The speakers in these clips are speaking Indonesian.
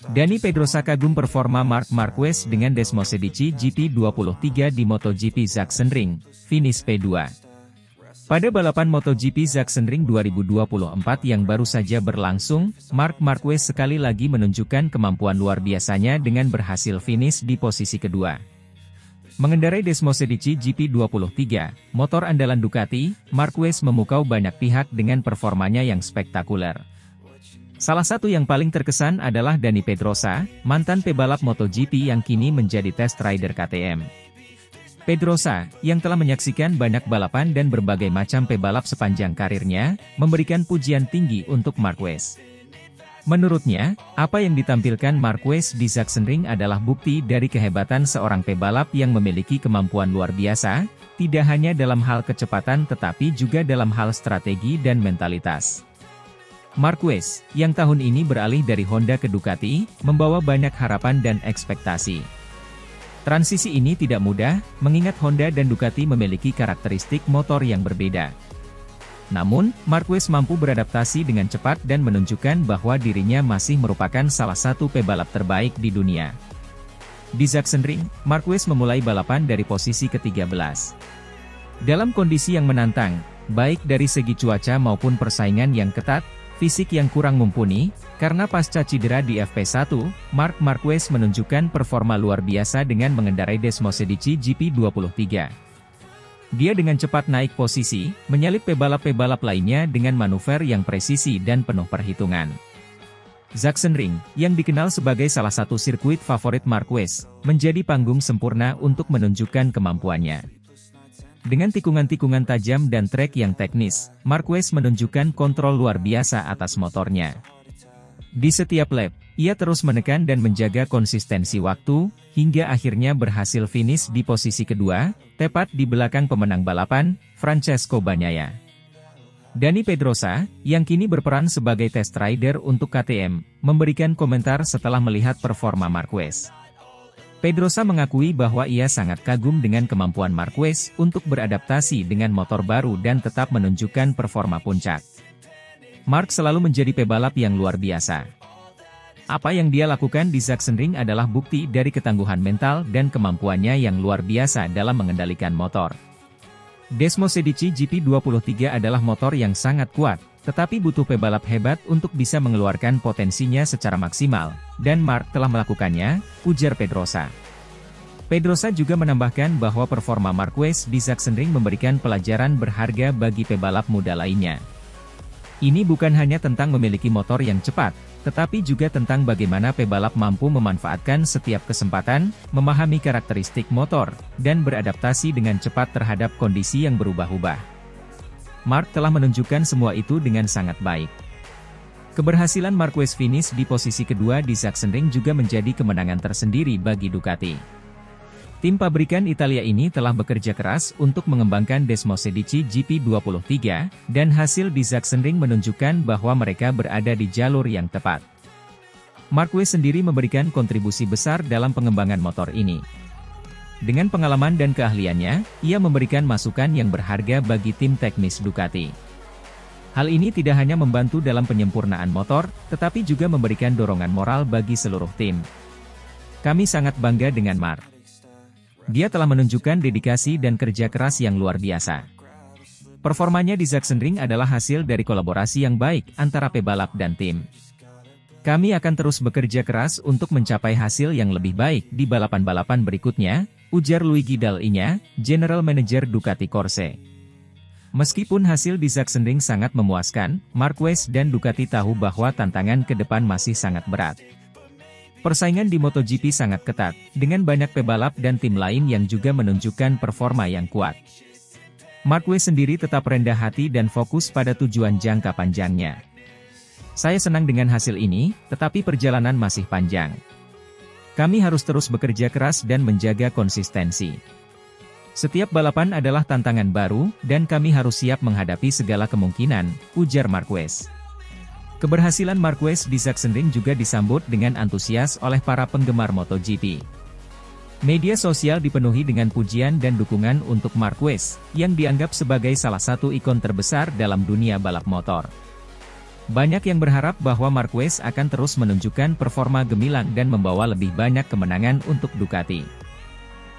Dani Pedrosa kagum performa Marc Marquez dengan Desmosedici GP23 di MotoGP Sachsenring, finish P2. Pada balapan MotoGP Sachsenring 2024 yang baru saja berlangsung, Marc Marquez sekali lagi menunjukkan kemampuan luar biasanya dengan berhasil finish di posisi kedua. Mengendarai Desmosedici GP23, motor andalan Ducati, Marquez memukau banyak pihak dengan performanya yang spektakuler. Salah satu yang paling terkesan adalah Dani Pedrosa, mantan pebalap MotoGP yang kini menjadi test rider KTM. Pedrosa, yang telah menyaksikan banyak balapan dan berbagai macam pebalap sepanjang karirnya, memberikan pujian tinggi untuk Marquez. Menurutnya, apa yang ditampilkan Marquez di Sachsenring adalah bukti dari kehebatan seorang pebalap yang memiliki kemampuan luar biasa, tidak hanya dalam hal kecepatan tetapi juga dalam hal strategi dan mentalitas. Marquez, yang tahun ini beralih dari Honda ke Ducati, membawa banyak harapan dan ekspektasi. Transisi ini tidak mudah, mengingat Honda dan Ducati memiliki karakteristik motor yang berbeda. Namun, Marquez mampu beradaptasi dengan cepat dan menunjukkan bahwa dirinya masih merupakan salah satu pebalap terbaik di dunia. Di Sachsenring, Marquez memulai balapan dari posisi ke-13. Dalam kondisi yang menantang, baik dari segi cuaca maupun persaingan yang ketat, fisik yang kurang mumpuni, karena pasca cedera di FP1, Marc Marquez menunjukkan performa luar biasa dengan mengendarai Desmosedici GP23. Dia dengan cepat naik posisi, menyalip pebalap-pebalap lainnya dengan manuver yang presisi dan penuh perhitungan. Sachsenring, yang dikenal sebagai salah satu sirkuit favorit Marquez, menjadi panggung sempurna untuk menunjukkan kemampuannya. Dengan tikungan-tikungan tajam dan trek yang teknis, Marquez menunjukkan kontrol luar biasa atas motornya. Di setiap lap, ia terus menekan dan menjaga konsistensi waktu, hingga akhirnya berhasil finish di posisi kedua, tepat di belakang pemenang balapan, Francesco Bagnaia. Dani Pedrosa, yang kini berperan sebagai test rider untuk KTM, memberikan komentar setelah melihat performa Marquez. Pedrosa mengakui bahwa ia sangat kagum dengan kemampuan Marquez untuk beradaptasi dengan motor baru dan tetap menunjukkan performa puncak. Marc selalu menjadi pebalap yang luar biasa. Apa yang dia lakukan di Sachsenring adalah bukti dari ketangguhan mental dan kemampuannya yang luar biasa dalam mengendalikan motor. Desmosedici GP23 adalah motor yang sangat kuat, tetapi butuh pebalap hebat untuk bisa mengeluarkan potensinya secara maksimal, dan Marc telah melakukannya, ujar Pedrosa. Pedrosa juga menambahkan bahwa performa Marquez di Sachsenring memberikan pelajaran berharga bagi pebalap muda lainnya. Ini bukan hanya tentang memiliki motor yang cepat, tetapi juga tentang bagaimana pebalap mampu memanfaatkan setiap kesempatan, memahami karakteristik motor, dan beradaptasi dengan cepat terhadap kondisi yang berubah-ubah. Marc telah menunjukkan semua itu dengan sangat baik. Keberhasilan Marquez finish di posisi kedua di Sachsenring juga menjadi kemenangan tersendiri bagi Ducati. Tim pabrikan Italia ini telah bekerja keras untuk mengembangkan Desmosedici GP23, dan hasil di Sachsenring menunjukkan bahwa mereka berada di jalur yang tepat. Marquez sendiri memberikan kontribusi besar dalam pengembangan motor ini. Dengan pengalaman dan keahliannya, ia memberikan masukan yang berharga bagi tim teknis Ducati. Hal ini tidak hanya membantu dalam penyempurnaan motor, tetapi juga memberikan dorongan moral bagi seluruh tim. Kami sangat bangga dengan Marc. Dia telah menunjukkan dedikasi dan kerja keras yang luar biasa. Performanya di Sachsenring adalah hasil dari kolaborasi yang baik antara pebalap dan tim. Kami akan terus bekerja keras untuk mencapai hasil yang lebih baik di balapan-balapan berikutnya, ujar Luigi Dall'Igna, General Manager Ducati Corse. Meskipun hasil di Sachsenring sangat memuaskan, Marquez dan Ducati tahu bahwa tantangan ke depan masih sangat berat. Persaingan di MotoGP sangat ketat, dengan banyak pebalap dan tim lain yang juga menunjukkan performa yang kuat. Marquez sendiri tetap rendah hati dan fokus pada tujuan jangka panjangnya. Saya senang dengan hasil ini, tetapi perjalanan masih panjang. Kami harus terus bekerja keras dan menjaga konsistensi. Setiap balapan adalah tantangan baru, dan kami harus siap menghadapi segala kemungkinan, ujar Marquez. Keberhasilan Marquez di Sachsenring juga disambut dengan antusias oleh para penggemar MotoGP. Media sosial dipenuhi dengan pujian dan dukungan untuk Marquez, yang dianggap sebagai salah satu ikon terbesar dalam dunia balap motor. Banyak yang berharap bahwa Marquez akan terus menunjukkan performa gemilang dan membawa lebih banyak kemenangan untuk Ducati.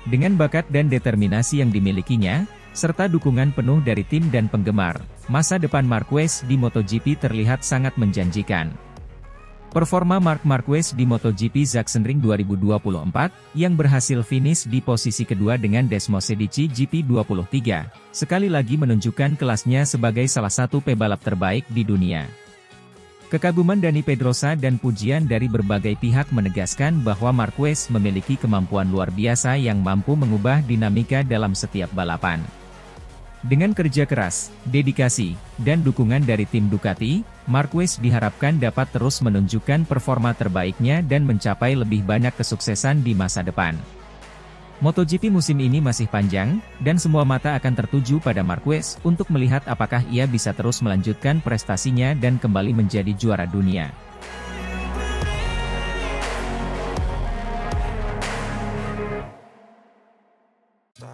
Dengan bakat dan determinasi yang dimilikinya, serta dukungan penuh dari tim dan penggemar, masa depan Marquez di MotoGP terlihat sangat menjanjikan. Performa Marc Marquez di MotoGP Sachsenring 2024, yang berhasil finish di posisi kedua dengan Desmosedici GP23, sekali lagi menunjukkan kelasnya sebagai salah satu pebalap terbaik di dunia. Kekaguman Dani Pedrosa dan pujian dari berbagai pihak menegaskan bahwa Marquez memiliki kemampuan luar biasa yang mampu mengubah dinamika dalam setiap balapan. Dengan kerja keras, dedikasi, dan dukungan dari tim Ducati, Marquez diharapkan dapat terus menunjukkan performa terbaiknya dan mencapai lebih banyak kesuksesan di masa depan. MotoGP musim ini masih panjang, dan semua mata akan tertuju pada Marquez untuk melihat apakah ia bisa terus melanjutkan prestasinya dan kembali menjadi juara dunia.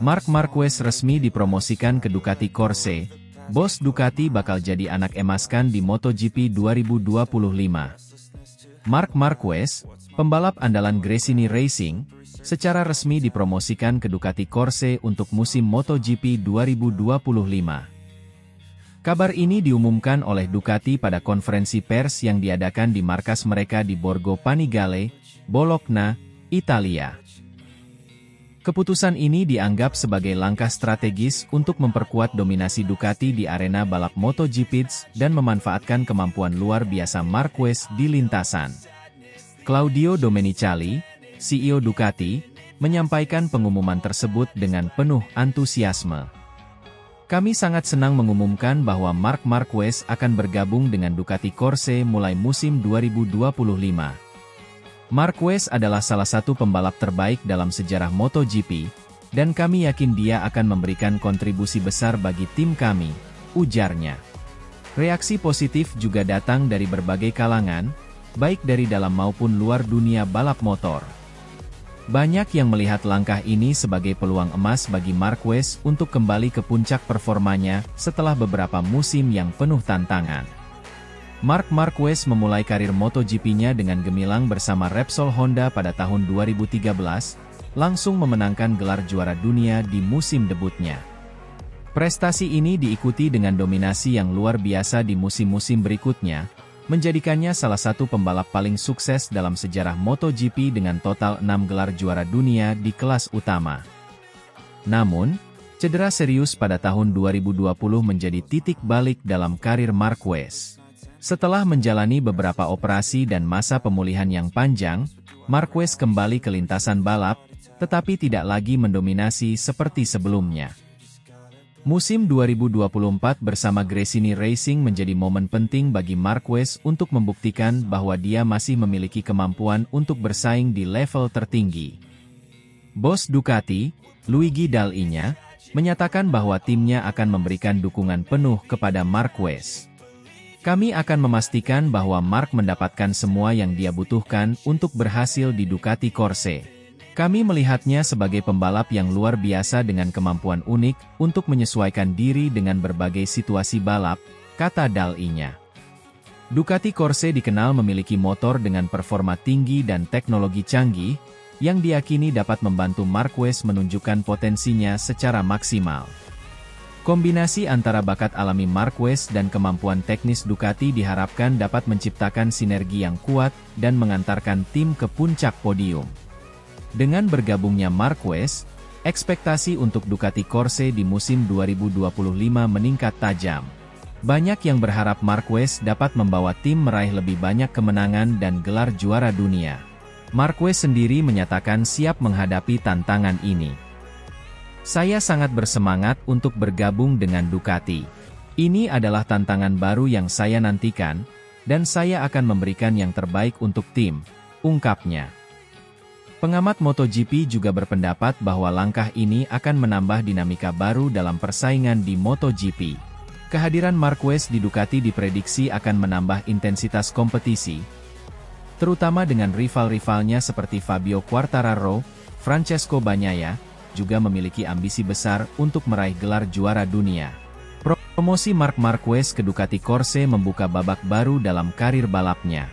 Marc Marquez resmi dipromosikan ke Ducati Corse. Bos Ducati bakal jadi anak emaskan di MotoGP 2025. Marc Marquez, pembalap andalan Gresini Racing, secara resmi dipromosikan ke Ducati Corse untuk musim MotoGP 2025. Kabar ini diumumkan oleh Ducati pada konferensi pers yang diadakan di markas mereka di Borgo Panigale, Bologna, Italia. Keputusan ini dianggap sebagai langkah strategis untuk memperkuat dominasi Ducati di arena balap MotoGP dan memanfaatkan kemampuan luar biasa Marquez di lintasan. Claudio Domenicali, CEO Ducati, menyampaikan pengumuman tersebut dengan penuh antusiasme. Kami sangat senang mengumumkan bahwa Marc Marquez akan bergabung dengan Ducati Corse mulai musim 2025. Marquez adalah salah satu pembalap terbaik dalam sejarah MotoGP, dan kami yakin dia akan memberikan kontribusi besar bagi tim kami, ujarnya. Reaksi positif juga datang dari berbagai kalangan, baik dari dalam maupun luar dunia balap motor. Banyak yang melihat langkah ini sebagai peluang emas bagi Marquez untuk kembali ke puncak performanya setelah beberapa musim yang penuh tantangan. Marc Marquez memulai karir MotoGP-nya dengan gemilang bersama Repsol Honda pada tahun 2013, langsung memenangkan gelar juara dunia di musim debutnya. Prestasi ini diikuti dengan dominasi yang luar biasa di musim-musim berikutnya, menjadikannya salah satu pembalap paling sukses dalam sejarah MotoGP dengan total 6 gelar juara dunia di kelas utama. Namun, cedera serius pada tahun 2020 menjadi titik balik dalam karir Marquez. Setelah menjalani beberapa operasi dan masa pemulihan yang panjang, Marquez kembali ke lintasan balap, tetapi tidak lagi mendominasi seperti sebelumnya. Musim 2024 bersama Gresini Racing menjadi momen penting bagi Marquez untuk membuktikan bahwa dia masih memiliki kemampuan untuk bersaing di level tertinggi. Bos Ducati, Luigi Dall'Igna, menyatakan bahwa timnya akan memberikan dukungan penuh kepada Marquez. Kami akan memastikan bahwa Marc mendapatkan semua yang dia butuhkan untuk berhasil di Ducati Corse. Kami melihatnya sebagai pembalap yang luar biasa dengan kemampuan unik untuk menyesuaikan diri dengan berbagai situasi balap, kata Dall'Igna. Ducati Corse dikenal memiliki motor dengan performa tinggi dan teknologi canggih, yang diyakini dapat membantu Marquez menunjukkan potensinya secara maksimal. Kombinasi antara bakat alami Marquez dan kemampuan teknis Ducati diharapkan dapat menciptakan sinergi yang kuat dan mengantarkan tim ke puncak podium. Dengan bergabungnya Marquez, ekspektasi untuk Ducati Corse di musim 2025 meningkat tajam. Banyak yang berharap Marquez dapat membawa tim meraih lebih banyak kemenangan dan gelar juara dunia. Marquez sendiri menyatakan siap menghadapi tantangan ini. Saya sangat bersemangat untuk bergabung dengan Ducati. Ini adalah tantangan baru yang saya nantikan, dan saya akan memberikan yang terbaik untuk tim, ungkapnya. Pengamat MotoGP juga berpendapat bahwa langkah ini akan menambah dinamika baru dalam persaingan di MotoGP. Kehadiran Marquez di Ducati diprediksi akan menambah intensitas kompetisi, terutama dengan rival-rivalnya seperti Fabio Quartararo, Francesco Bagnaia, juga memiliki ambisi besar untuk meraih gelar juara dunia. Promosi Marc Marquez ke Ducati Corse membuka babak baru dalam karir balapnya.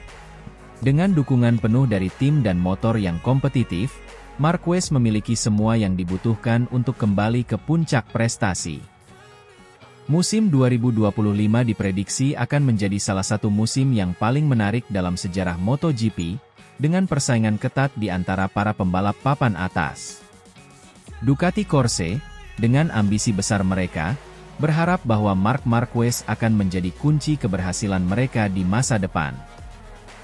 Dengan dukungan penuh dari tim dan motor yang kompetitif, Marquez memiliki semua yang dibutuhkan untuk kembali ke puncak prestasi. Musim 2025 diprediksi akan menjadi salah satu musim yang paling menarik dalam sejarah MotoGP, dengan persaingan ketat di antara para pembalap papan atas. Ducati Corse, dengan ambisi besar mereka, berharap bahwa Marc Marquez akan menjadi kunci keberhasilan mereka di masa depan.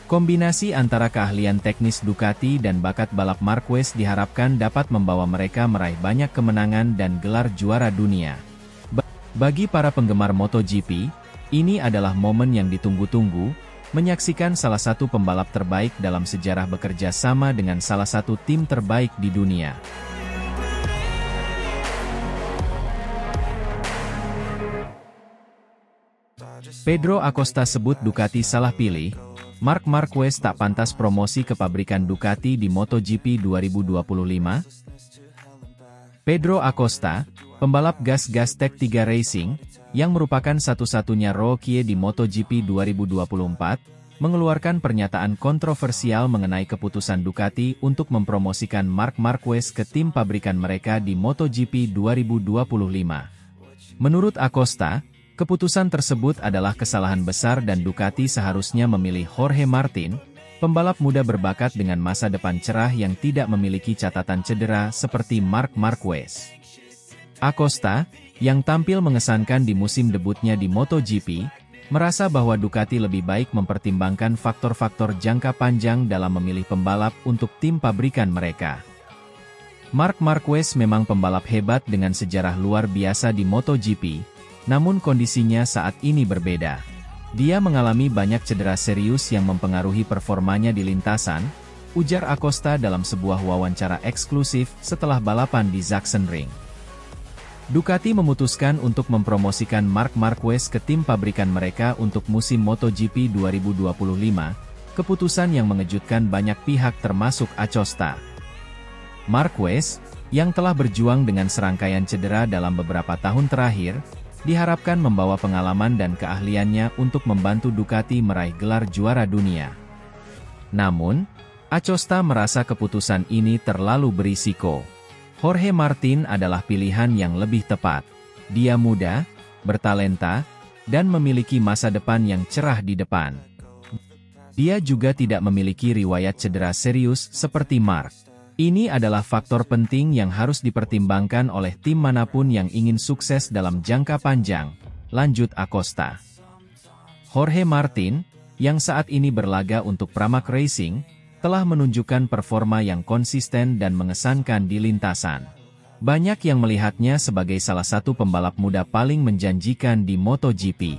Kombinasi antara keahlian teknis Ducati dan bakat balap Marquez diharapkan dapat membawa mereka meraih banyak kemenangan dan gelar juara dunia. Bagi para penggemar MotoGP, ini adalah momen yang ditunggu-tunggu, menyaksikan salah satu pembalap terbaik dalam sejarah bekerja sama dengan salah satu tim terbaik di dunia. Pedro Acosta sebut Ducati salah pilih, Marc Marquez tak pantas promosi ke pabrikan Ducati di MotoGP 2025. Pedro Acosta, pembalap gas Tech 3 Racing, yang merupakan satu-satunya rookie di MotoGP 2024, mengeluarkan pernyataan kontroversial mengenai keputusan Ducati untuk mempromosikan Marc Marquez ke tim pabrikan mereka di MotoGP 2025. Menurut Acosta, keputusan tersebut adalah kesalahan besar dan Ducati seharusnya memilih Jorge Martin, pembalap muda berbakat dengan masa depan cerah yang tidak memiliki catatan cedera seperti Marc Marquez. Acosta, yang tampil mengesankan di musim debutnya di MotoGP, merasa bahwa Ducati lebih baik mempertimbangkan faktor-faktor jangka panjang dalam memilih pembalap untuk tim pabrikan mereka. Marc Marquez memang pembalap hebat dengan sejarah luar biasa di MotoGP, namun kondisinya saat ini berbeda. Dia mengalami banyak cedera serius yang mempengaruhi performanya di lintasan, ujar Acosta dalam sebuah wawancara eksklusif setelah balapan di Sachsenring. Ducati memutuskan untuk mempromosikan Marc Marquez ke tim pabrikan mereka untuk musim MotoGP 2025, keputusan yang mengejutkan banyak pihak termasuk Acosta. Marquez, yang telah berjuang dengan serangkaian cedera dalam beberapa tahun terakhir, diharapkan membawa pengalaman dan keahliannya untuk membantu Ducati meraih gelar juara dunia. Namun, Acosta merasa keputusan ini terlalu berisiko. Jorge Martin adalah pilihan yang lebih tepat. Dia muda, bertalenta, dan memiliki masa depan yang cerah di depan. Dia juga tidak memiliki riwayat cedera serius seperti Marc. Ini adalah faktor penting yang harus dipertimbangkan oleh tim manapun yang ingin sukses dalam jangka panjang, lanjut Acosta. Jorge Martin, yang saat ini berlaga untuk Pramac Racing, telah menunjukkan performa yang konsisten dan mengesankan di lintasan. Banyak yang melihatnya sebagai salah satu pembalap muda paling menjanjikan di MotoGP.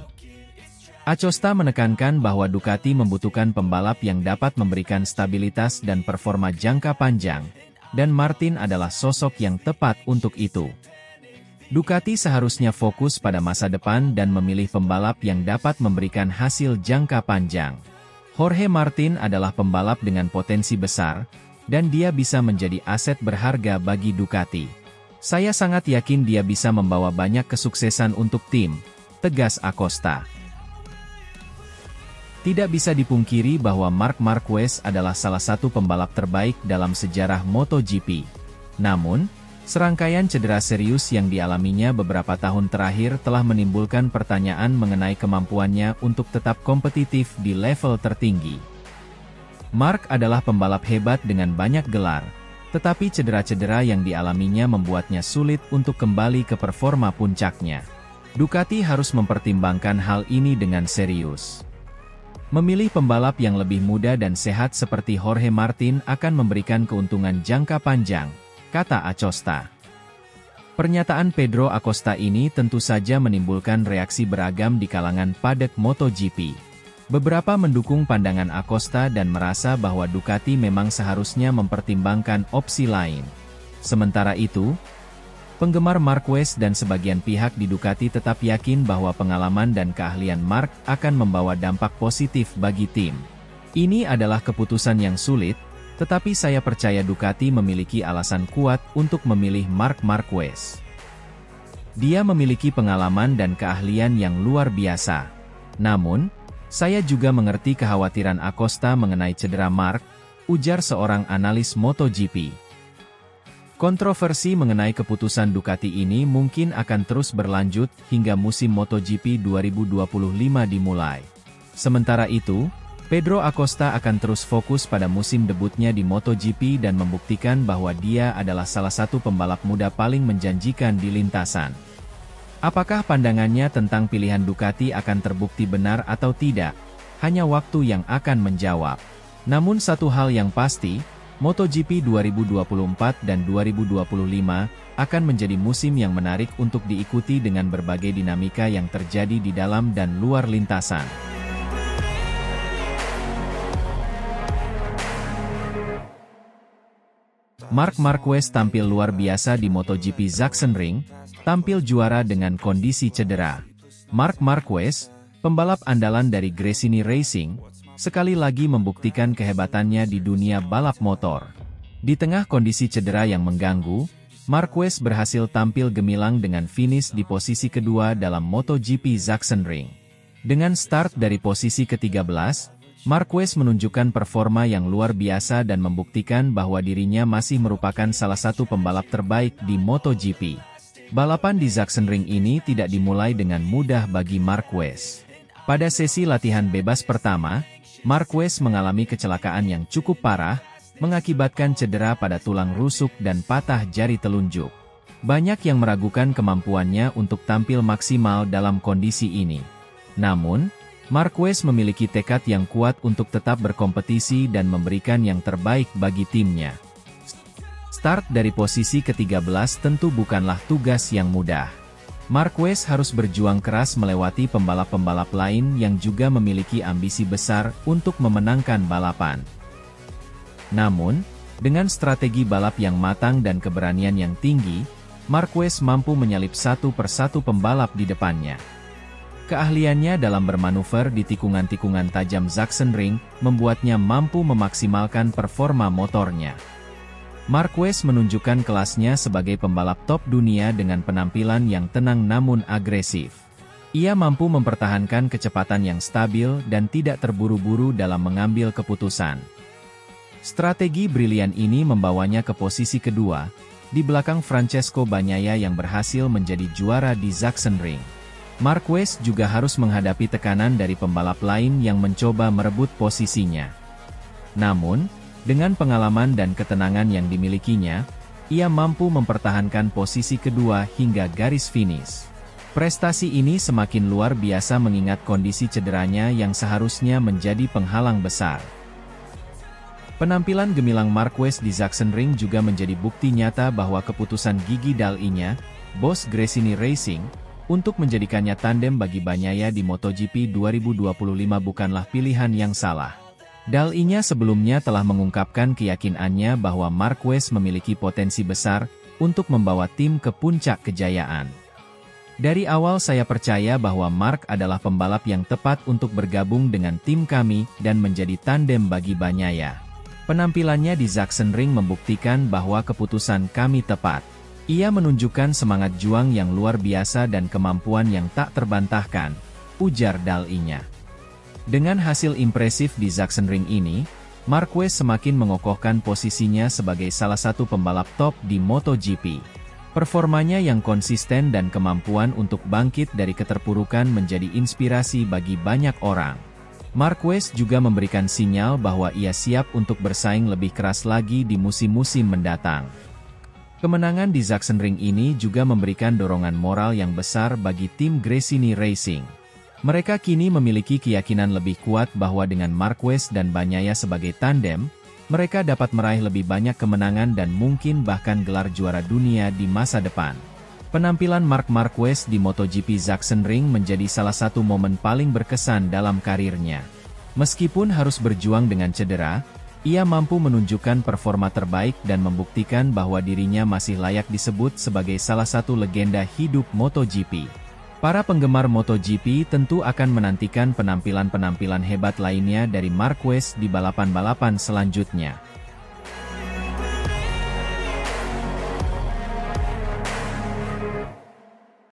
Acosta menekankan bahwa Ducati membutuhkan pembalap yang dapat memberikan stabilitas dan performa jangka panjang, dan Martin adalah sosok yang tepat untuk itu. Ducati seharusnya fokus pada masa depan dan memilih pembalap yang dapat memberikan hasil jangka panjang. Jorge Martin adalah pembalap dengan potensi besar, dan dia bisa menjadi aset berharga bagi Ducati. Saya sangat yakin dia bisa membawa banyak kesuksesan untuk tim, tegas Acosta. Tidak bisa dipungkiri bahwa Marc Marquez adalah salah satu pembalap terbaik dalam sejarah MotoGP. Namun, serangkaian cedera serius yang dialaminya beberapa tahun terakhir telah menimbulkan pertanyaan mengenai kemampuannya untuk tetap kompetitif di level tertinggi. Marc adalah pembalap hebat dengan banyak gelar, tetapi cedera-cedera yang dialaminya membuatnya sulit untuk kembali ke performa puncaknya. Ducati harus mempertimbangkan hal ini dengan serius. Memilih pembalap yang lebih muda dan sehat seperti Jorge Martin akan memberikan keuntungan jangka panjang, kata Acosta. Pernyataan Pedro Acosta ini tentu saja menimbulkan reaksi beragam di kalangan padek MotoGP. Beberapa mendukung pandangan Acosta dan merasa bahwa Ducati memang seharusnya mempertimbangkan opsi lain. Sementara itu, penggemar Marquez dan sebagian pihak di Ducati tetap yakin bahwa pengalaman dan keahlian Marc akan membawa dampak positif bagi tim. Ini adalah keputusan yang sulit, tetapi saya percaya Ducati memiliki alasan kuat untuk memilih Marc Marquez. Dia memiliki pengalaman dan keahlian yang luar biasa. Namun, saya juga mengerti kekhawatiran Acosta mengenai cedera Mark, ujar seorang analis MotoGP. Kontroversi mengenai keputusan Ducati ini mungkin akan terus berlanjut hingga musim MotoGP 2025 dimulai. Sementara itu, Pedro Acosta akan terus fokus pada musim debutnya di MotoGP dan membuktikan bahwa dia adalah salah satu pembalap muda paling menjanjikan di lintasan. Apakah pandangannya tentang pilihan Ducati akan terbukti benar atau tidak? Hanya waktu yang akan menjawab. Namun satu hal yang pasti, MotoGP 2024 dan 2025 akan menjadi musim yang menarik untuk diikuti dengan berbagai dinamika yang terjadi di dalam dan luar lintasan. Marc Marquez tampil luar biasa di MotoGP Sachsenring, tampil juara dengan kondisi cedera. Marc Marquez, pembalap andalan dari Gresini Racing, sekali lagi membuktikan kehebatannya di dunia balap motor. Di tengah kondisi cedera yang mengganggu, Marquez berhasil tampil gemilang dengan finish di posisi kedua dalam MotoGP Sachsenring. Dengan start dari posisi ke-13, Marquez menunjukkan performa yang luar biasa dan membuktikan bahwa dirinya masih merupakan salah satu pembalap terbaik di MotoGP. Balapan di Sachsenring ini tidak dimulai dengan mudah bagi Marquez. Pada sesi latihan bebas pertama, Marquez mengalami kecelakaan yang cukup parah, mengakibatkan cedera pada tulang rusuk dan patah jari telunjuk. Banyak yang meragukan kemampuannya untuk tampil maksimal dalam kondisi ini. Namun, Marquez memiliki tekad yang kuat untuk tetap berkompetisi dan memberikan yang terbaik bagi timnya. Start dari posisi ke-13 tentu bukanlah tugas yang mudah. Marquez harus berjuang keras melewati pembalap-pembalap lain yang juga memiliki ambisi besar untuk memenangkan balapan. Namun, dengan strategi balap yang matang dan keberanian yang tinggi, Marquez mampu menyalip satu persatu pembalap di depannya. Keahliannya dalam bermanuver di tikungan-tikungan tajam Sachsenring membuatnya mampu memaksimalkan performa motornya. Marquez menunjukkan kelasnya sebagai pembalap top dunia dengan penampilan yang tenang namun agresif. Ia mampu mempertahankan kecepatan yang stabil dan tidak terburu-buru dalam mengambil keputusan. Strategi brilian ini membawanya ke posisi kedua, di belakang Francesco Bagnaia yang berhasil menjadi juara di Sachsenring. Marquez juga harus menghadapi tekanan dari pembalap lain yang mencoba merebut posisinya. Namun, dengan pengalaman dan ketenangan yang dimilikinya, ia mampu mempertahankan posisi kedua hingga garis finish. Prestasi ini semakin luar biasa mengingat kondisi cederanya yang seharusnya menjadi penghalang besar. Penampilan gemilang Marquez di Sachsenring juga menjadi bukti nyata bahwa keputusan Gigi Dall'Igna, bos Gresini Racing, untuk menjadikannya tandem bagi Bagnaia di MotoGP 2025 bukanlah pilihan yang salah. Dall'Igna sebelumnya telah mengungkapkan keyakinannya bahwa Marquez memiliki potensi besar untuk membawa tim ke puncak kejayaan. Dari awal saya percaya bahwa Marc adalah pembalap yang tepat untuk bergabung dengan tim kami dan menjadi tandem bagi Bagnaia. Penampilannya di Sachsenring membuktikan bahwa keputusan kami tepat. Ia menunjukkan semangat juang yang luar biasa dan kemampuan yang tak terbantahkan, ujar Dall'Igna. Dengan hasil impresif di Sachsenring ini, Marquez semakin mengokohkan posisinya sebagai salah satu pembalap top di MotoGP. Performanya yang konsisten dan kemampuan untuk bangkit dari keterpurukan menjadi inspirasi bagi banyak orang. Marquez juga memberikan sinyal bahwa ia siap untuk bersaing lebih keras lagi di musim-musim mendatang. Kemenangan di Sachsenring ini juga memberikan dorongan moral yang besar bagi tim Gresini Racing. Mereka kini memiliki keyakinan lebih kuat bahwa dengan Marquez dan Bagnaia sebagai tandem, mereka dapat meraih lebih banyak kemenangan dan mungkin bahkan gelar juara dunia di masa depan. Penampilan Marc Marquez di MotoGP Sachsenring menjadi salah satu momen paling berkesan dalam karirnya. Meskipun harus berjuang dengan cedera, ia mampu menunjukkan performa terbaik dan membuktikan bahwa dirinya masih layak disebut sebagai salah satu legenda hidup MotoGP. Para penggemar MotoGP tentu akan menantikan penampilan-penampilan hebat lainnya dari Marquez di balapan-balapan selanjutnya.